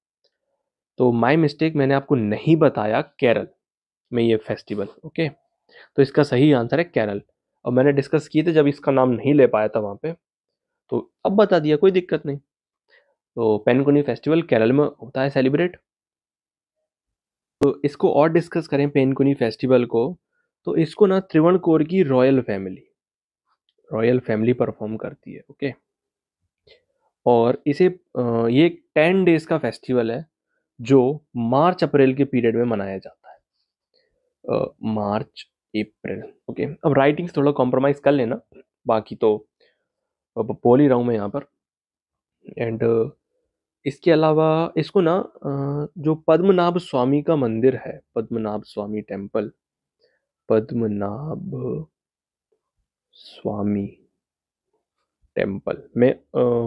[SPEAKER 1] तो माय मिस्टेक, मैंने आपको नहीं बताया केरल में ये फेस्टिवल। ओके, तो इसका सही आंसर है केरल। और मैंने डिस्कस किए थे जब इसका नाम नहीं ले पाया था वहां पे, तो अब बता दिया, कोई दिक्कत नहीं। तो पेनकुनी फेस्टिवल केरल में होता है सेलिब्रेट। तो इसको और डिस्कस करें पेनकुनी फेस्टिवल को, तो इसको ना त्रिवणकोर की रॉयल फैमिली परफॉर्म करती है। ओके। और इसे ये 10 डेज का फेस्टिवल है जो मार्च अप्रैल के पीरियड में मनाया जाता है। मार्च अप्रैल। ओके, अब राइटिंग्स थोड़ा कॉम्प्रोमाइज कर लेना, बाकी तो अब बोल ही रहा हूँ मैं यहाँ पर। एंड इसके अलावा इसको ना जो पद्मनाभ स्वामी का मंदिर है, पद्मनाभ स्वामी टेम्पल, पद्मनाभ स्वामी टेम्पल में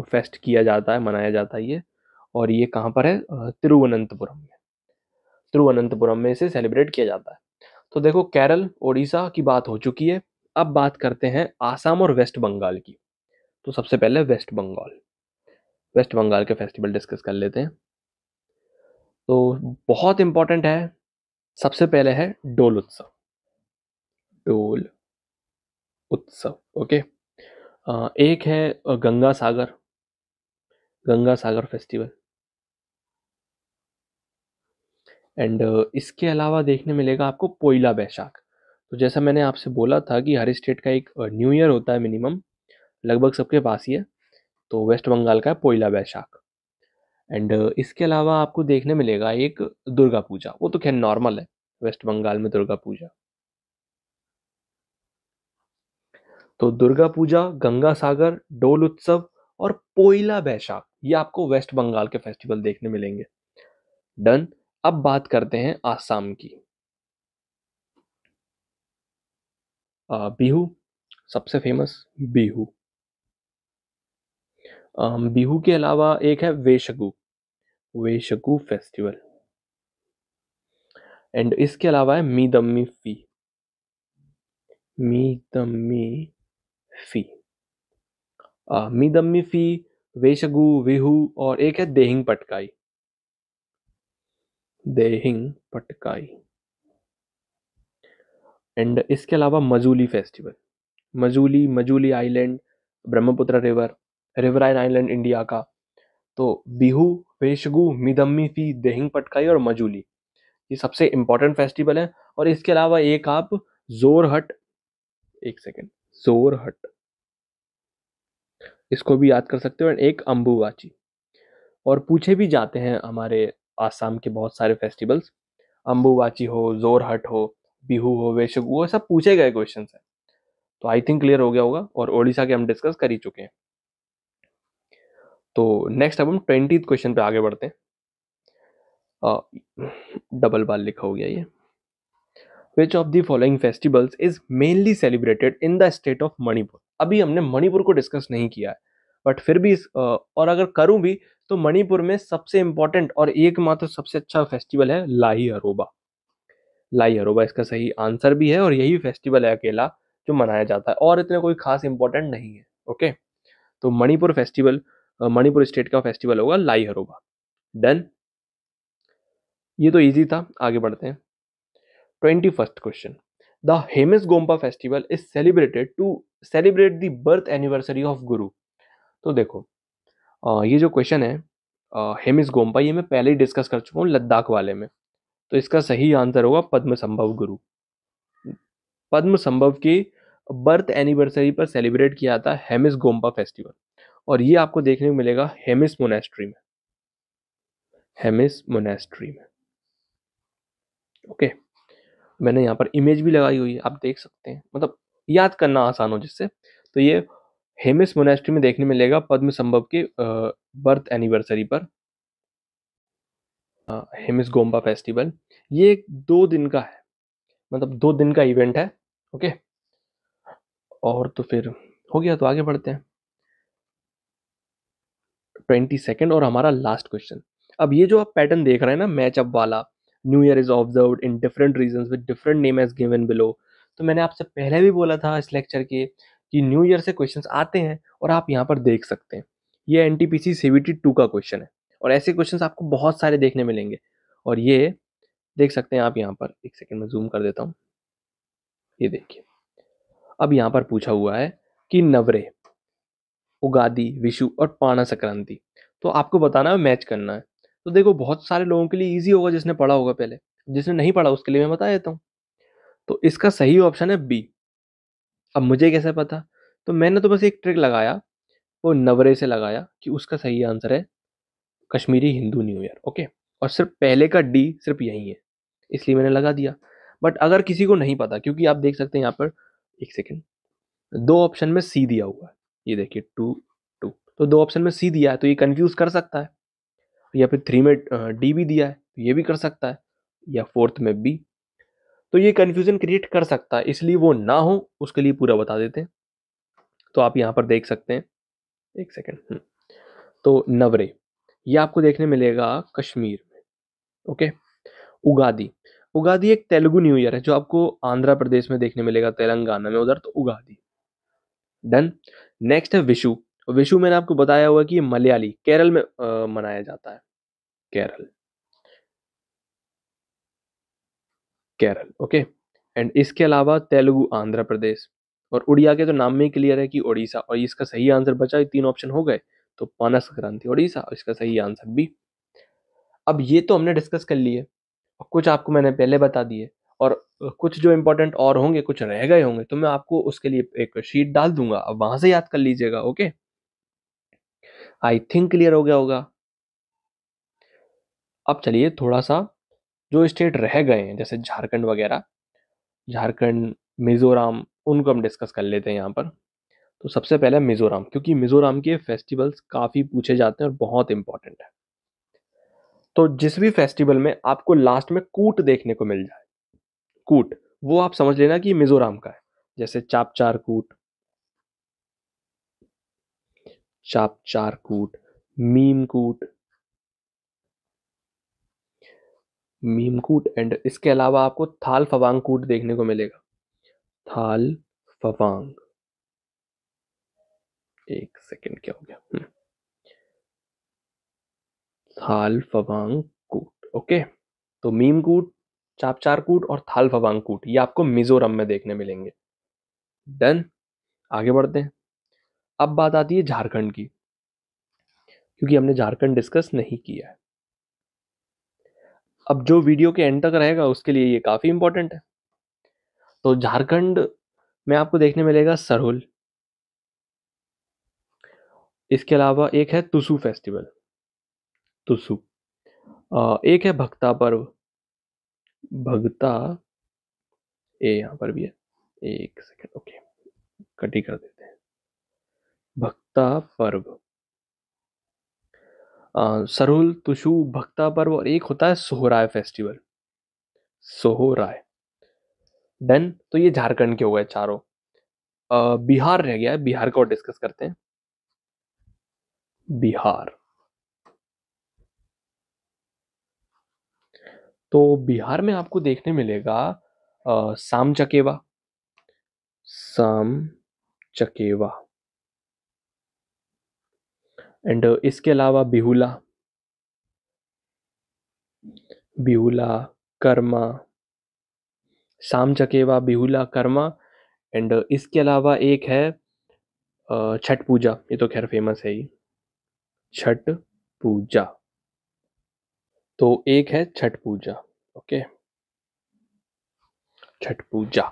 [SPEAKER 1] फेस्ट किया जाता है, मनाया जाता है ये। और ये कहाँ पर है? तिरुवनंतपुरम में। तिरुवनंतपुरम में इसे सेलिब्रेट किया जाता है। तो देखो, केरल, ओडिशा की बात हो चुकी है। अब बात करते हैं आसाम और वेस्ट बंगाल की। तो सबसे पहले वेस्ट बंगाल के फेस्टिवल डिस्कस कर लेते हैं। तो बहुत इंपॉर्टेंट है। सबसे पहले है डोल उत्सव। डोल उत्सव। ओके। एक है गंगा सागर फेस्टिवल। एंड इसके अलावा देखने मिलेगा आपको पोइला बैशाख। तो जैसा मैंने आपसे बोला था कि हर स्टेट का एक न्यू ईयर होता है मिनिमम, लगभग सबके पास ही है। तो वेस्ट बंगाल का है पोइला बैशाख। एंड इसके अलावा आपको देखने मिलेगा एक दुर्गा पूजा, वो तो खैर नॉर्मल है वेस्ट बंगाल में दुर्गा पूजा। तो दुर्गा पूजा, गंगा सागर, डोल उत्सव और पोइला बैशाख, ये आपको वेस्ट बंगाल के फेस्टिवल देखने मिलेंगे। डन। अब बात करते हैं आसाम की। बिहू, सबसे फेमस बिहू। बिहू के अलावा एक है वेशगु, वेशगु फेस्टिवल। एंड इसके अलावा है मीदम्मी फी, मीदम्मी फी। मीदम्मी फी, वेशगु, विहू और एक है देहिंग पटकाई, देहिंग पटकाई। एंड इसके अलावा Majuli festival, Majuli, Majuli island, Brahmaputra river, riverine island India का। तो बिहू, वेशगु, मिदम्मी फी, देहिंग पटकाई और मजूली, ये सबसे इंपॉर्टेंट फेस्टिवल है। और इसके अलावा एक आप जोरहट, एक सेकेंड, जोरहट, इसको भी याद कर सकते हो। एक अंबुवाची। और पूछे भी जाते हैं हमारे आसाम के बहुत सारे फेस्टिवल्स, अंबुवाची हो, जोरहट हो, बिहू हो, वेशगु, वो सब पूछे गए क्वेश्चन है। तो आई थिंक क्लियर हो गया होगा। और ओडिशा के हम डिस्कस कर ही चुके हैं। तो नेक्स्ट अब हम 20th क्वेश्चन पे आगे बढ़ते हैं। डबल बार लिखा हो गया ये। Which of the following festivals is mainly celebrated in the state of Manipur? अभी हमने मणिपुर को डिस्कस नहीं किया है, बट फिर भी और अगर करूं भी तो मणिपुर में सबसे इंपॉर्टेंट और एकमात्र सबसे अच्छा फेस्टिवल है लाई हरोबा। लाई हरोबा इसका सही आंसर भी है और यही फेस्टिवल है अकेला जो मनाया जाता है, और इतने कोई खास इंपॉर्टेंट नहीं है। ओके, तो मणिपुर फेस्टिवल, मणिपुर स्टेट का फेस्टिवल होगा लाई हरोबा। डन, ये तो इजी था। आगे बढ़ते हैं। 21st question. The Hemis Gompa festival is celebrated to celebrate the birth anniversary of guru. तो देखो, ये जो क्वेश्चन है हेमिस गोम्पा, ये मैं पहले ही डिस्कस कर चुका हूँ लद्दाख वाले में। तो इसका सही आंसर होगा पद्म संभव गुरु। पद्म संभव की बर्थ एनिवर्सरी पर सेलिब्रेट किया जाता है हेमिस गोम्पा फेस्टिवल, और ये आपको देखने को मिलेगा हेमिस मोनेस्ट्री में, हेमिस मोनेस्ट्री में। ओके, मैंने यहाँ पर इमेज भी लगाई हुई है, आप देख सकते हैं, मतलब याद करना आसान हो जिससे। तो ये हेमिस मोनेस्ट्री में देखने मिलेगा पद्म संभव के बर्थ एनिवर्सरी पर हेमिस गोम्बा फेस्टिवल। ये एक 2 दिन का है, मतलब 2 दिन का इवेंट है। ओके, और तो फिर हो गया। तो आगे बढ़ते हैं। 22nd और हमारा लास्ट क्वेश्चन। अब ये जो आप पैटर्न देख रहे हैं ना, मैच अप वाला, new year is observed in different regions with different name as given below. तो मैंने आपसे पहले भी बोला था इस लेक्चर के कि न्यू ईयर से क्वेश्चंस आते हैं, और आप यहाँ पर देख सकते हैं ये एनटीपीसी सीबीटी 2 का क्वेश्चन है, और ऐसे क्वेश्चंस आपको बहुत सारे देखने मिलेंगे। और ये देख सकते हैं आप यहाँ पर, एक सेकेंड में जूम कर देता हूँ, ये देखिए। अब यहाँ पर पूछा हुआ है कि नवरे, उगादि, विशु और पाना संक्रांति, तो आपको बताना है, मैच करना है। तो देखो, बहुत सारे लोगों के लिए इजी होगा जिसने पढ़ा होगा पहले, जिसने नहीं पढ़ा उसके लिए मैं बता देता हूँ। तो इसका सही ऑप्शन है बी। अब मुझे कैसे पता? तो मैंने तो बस एक ट्रिक लगाया, वो नवरे से लगाया कि उसका सही आंसर है Kashmiri Hindu new year. Okay, और सिर्फ पहले का डी सिर्फ यही है, इसलिए मैंने लगा दिया। बट अगर किसी को नहीं पता, क्योंकि आप देख सकते हैं यहाँ पर, एक सेकेंड, 2 ऑप्शन में सी दिया हुआ है, ये देखिए 2 2, तो 2 ऑप्शन में सी दिया है, तो ये कंफ्यूज कर सकता है। या फिर 3 में डी भी दिया है, तो ये भी कर सकता है, या 4th में बी, तो ये कंफ्यूजन क्रिएट कर सकता है। इसलिए वो ना हो उसके लिए पूरा बता देते हैं। तो आप यहाँ पर देख सकते हैं, एक सेकेंड, तो नवरे ये आपको देखने मिलेगा कश्मीर में। ओके, उगादि, उगादि एक तेलुगु न्यू ईयर है जो आपको आंध्र प्रदेश में देखने मिलेगा, तेलंगाना में उधर, तो उगादि। डन। नेक्स्ट है विशु। विशु मैंने आपको बताया हुआ कि ये मलयाली केरल में मनाया जाता है, केरल, केरल। ओके, एंड इसके अलावा तेलुगु आंध्र प्रदेश, और उड़िया के तो नाम में ही क्लियर है कि ओडिशा, और इसका सही आंसर बचा, ये 3 ऑप्शन हो गए। तो पाना संक्रांति ओडिशा, और इसका सही आंसर बी। अब ये तो हमने डिस्कस कर लिए, और कुछ आपको मैंने पहले बता दिए, और कुछ जो इंपॉर्टेंट और होंगे, कुछ रह गए होंगे, तो मैं आपको उसके लिए एक शीट डाल दूंगा, अब वहां से याद कर लीजिएगा। ओके, आई थिंक क्लियर हो गया होगा। अब चलिए थोड़ा सा जो स्टेट रह गए हैं जैसे झारखंड वगैरह, झारखंड, मिजोरम, उनको हम डिस्कस कर लेते हैं यहाँ पर। तो सबसे पहले मिजोरम, क्योंकि मिजोरम के फेस्टिवल्स काफ़ी पूछे जाते हैं और बहुत इंपॉर्टेंट है। तो जिस भी फेस्टिवल में आपको लास्ट में कूट देखने को मिल जाए, कूट, वो आप समझ लेना कि मिजोरम का है। जैसे चापचार कूट, चापचार कूट, मीम कूट, मीम कूट, एंड इसके अलावा आपको थाल फवांग कूट देखने को मिलेगा। थाल फवांग, एक सेकंड क्या हो गया, थाल फवांग कूट, ओके। तो मीम कूट, चापचार कूट और थाल फवांग कूट ये आपको मिजोरम में देखने मिलेंगे। डन, आगे बढ़ते हैं। अब बात आती है झारखंड की, क्योंकि हमने झारखंड डिस्कस नहीं किया है। अब जो वीडियो के एंड तक रहेगा उसके लिए ये काफी इंपॉर्टेंट है। तो झारखंड में आपको देखने मिलेगा सरहुल, इसके अलावा एक है तुसु फेस्टिवल, तुसु, एक है भक्ता पर्व, भगता, ए यहाँ पर भी है, एक सेकंड, ओके, कटी कर देते हैं, भक्ता पर्व, सरहुल, तुसु, भक्ता पर्व, और एक होता है सोहराय फेस्टिवल, सोहराय। देन तो ये झारखंड के हो गए चारों। बिहार रह गया है, बिहार को डिस्कस करते हैं। बिहार, तो बिहार में आपको देखने मिलेगा साम चकेवा, साम चकेवा, एंड इसके अलावा बिहुला, बिहुला, कर्मा, साम चकेवा, बिहुला, कर्मा, एंड इसके अलावा एक है छठ पूजा, ये तो खैर फेमस है ही, छठ पूजा। तो एक है छठ पूजा, ओके, छठ पूजा।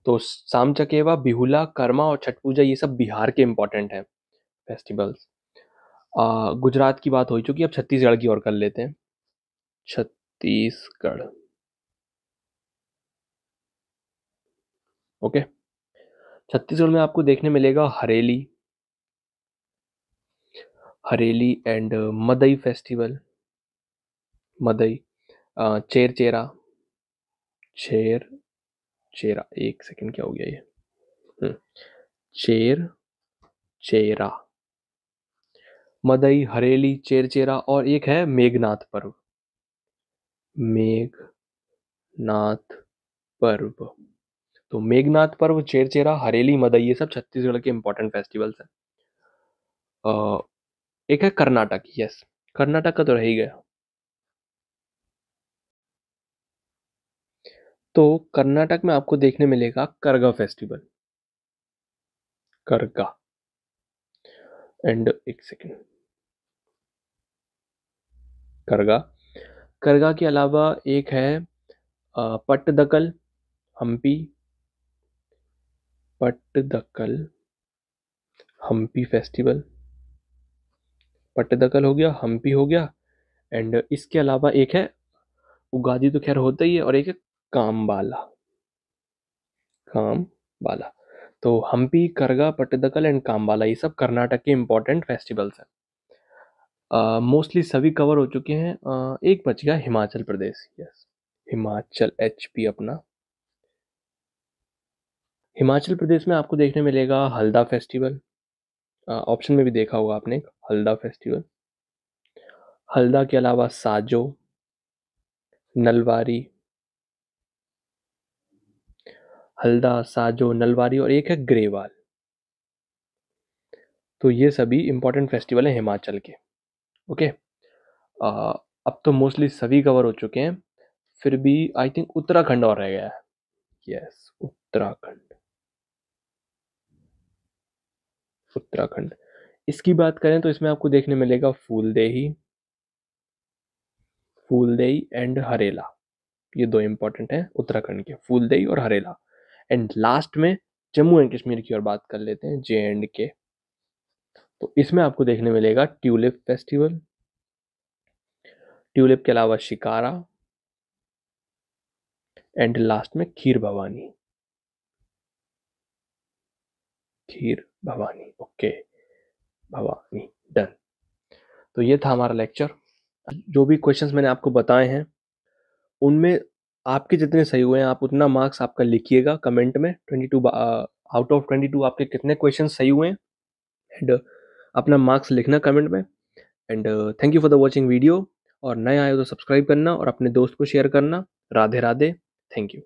[SPEAKER 1] तो साम चकेवा, बिहुला, कर्मा और छठ पूजा ये सब बिहार के इंपॉर्टेंट हैं फेस्टिवल्स। गुजरात की बात हो चुकी, अब छत्तीसगढ़ की ओर कर लेते हैं। छत्तीसगढ़, ओके। छत्तीसगढ़ में आपको देखने मिलेगा Hareli, Hareli and Madai festival, Madai, Cherchera, Cherchera, एक सेकंड क्या हो गया ये, चेर चेरा, मदई, हरेली, चेरचेरा, और एक है मेघनाथ पर्व, मेघनाथ पर्व। तो मेघनाथ पर्व, चेरचेरा, हरेली, मदई ये सब छत्तीसगढ़ के इंपॉर्टेंट फेस्टिवल्स हैं। एक है कर्नाटक, यस, कर्नाटक का तो रह ही गया। तो कर्नाटक में आपको देखने मिलेगा करगा फेस्टिवल, करगा, एंड एक सेकेंड, करगा, करगा के अलावा एक है पट्टदकल, हम्पी, पट्टदकल, हम्पी फेस्टिवल, पट्टदकल हो गया, हम्पी हो गया, एंड इसके अलावा एक है उगादी, तो खैर होता ही है, और एक है कामबाला, कामबाला। तो हम्पी, करगा, पट्टदकल एंड कामबाला ये सब कर्नाटक के इंपॉर्टेंट फेस्टिवल्स हैं। मोस्टली सभी कवर हो चुके हैं। एक बच गया हिमाचल प्रदेश, यस, हिमाचल, एचपी अपना। हिमाचल प्रदेश में आपको देखने मिलेगा हल्दा फेस्टिवल, ऑप्शन में भी देखा होगा आपने, हल्दा फेस्टिवल। हल्दा के अलावा साजो, नलवारी, हल्दा, साजो, नलवारी, और एक है ग्रेवाल। तो ये सभी इंपॉर्टेंट फेस्टिवल हैं हिमाचल के, ओके। अब तो मोस्टली सभी कवर हो चुके हैं, फिर भी आई थिंक उत्तराखंड और रह गया है, यस, उत्तराखंड, उत्तराखंड। इसकी बात करें तो इसमें आपको देखने मिलेगा फूलदेही, फूलदेई एंड हरेला, ये दो इंपॉर्टेंट हैं उत्तराखंड के, फूलदेई और हरेला। एंड लास्ट में जम्मू एंड कश्मीर की ओर बात कर लेते हैं, JNK। तो इसमें आपको देखने मिलेगा ट्यूलिप फेस्टिवल, ट्यूलिप के अलावा शिकारा, एंड लास्ट में खीर भवानी। खीर भवानी, ओके, भवानी, डन। तो ये था हमारा लेक्चर। जो भी क्वेश्चंस मैंने आपको बताए हैं उनमें आपके जितने सही हुए हैं आप उतना मार्क्स आपका लिखिएगा कमेंट में। 22 आउट ऑफ 22 आपके कितने क्वेश्चन सही हुए हैं, एंड अपना मार्क्स लिखना कमेंट में। And thank you for the watching video. और नए आए हो तो सब्सक्राइब करना और अपने दोस्त को शेयर करना। Radhe Radhe, thank you.